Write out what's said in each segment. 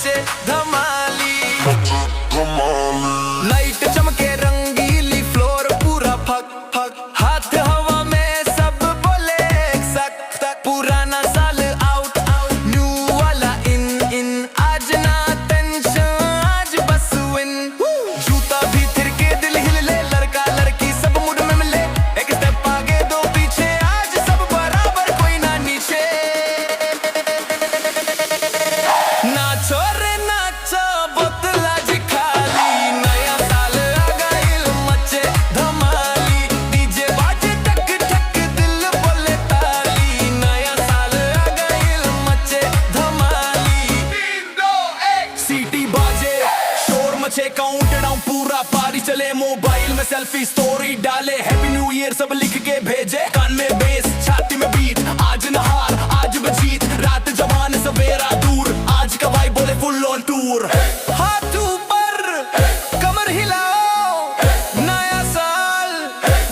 मचे धमाली। लाइट चमके रंगीली, फ्लोर पूरा फक फक, हाथ हवा में सब बोले एक सक सक। पुराना साल आउट आउट, न्यू वाला इन इन, आज ना टेंशन आज बस विन। जूता भी थिरके दिल हिल ले, लड़का लड़की सब मूड में मिले, एक स्टेप आगे दो पीछे, आज सब बराबर कोई ना नीचे। नाचो रे नाचो बोतला जी खाली, नया साल आ गइल मचे धमाली। डीजे बाजे ठक ठक दिल बोले ताली, नया साल आ गइल मचे धमाली। 3 2 1 सीटी बाजे, शोर मचे, काउंटडाउन पूरा पारी चले। मोबाइल में सेल्फी स्टोरी डाले, हैप्पी न्यू ईयर सब लिख के भेजे। कान में बेस छाती में बीट, आज नहार आज बजीत, रात जवान सवेरा दूर, आज का वाइब बोले फुल ऑन टूर। हाथ ऊपर कमर हिलाओ, नया साल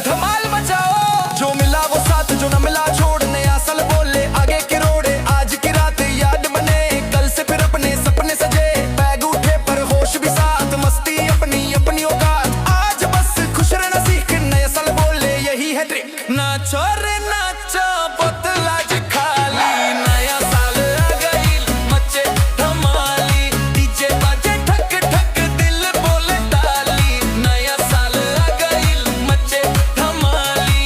धमाल मचाओ। जो मिला वो साथ, जो न मिला छोड़, नया साल बोले आगे की रोड। आज की रात याद बने, कल से फिर अपने सपने सजे। बैग उठे पर होश भी साथ, मस्ती अपनी अपनी औकात। आज बस खुश रहना सीख, नया साल बोले यही है ट्रिक। नाचो रे नाचो बोतला जी खाली, नया साल आ गइल मचे धमाली। डीजे बाजे ठक ठक दिल बोले ताली, नया साल आ गइल मचे धमाली।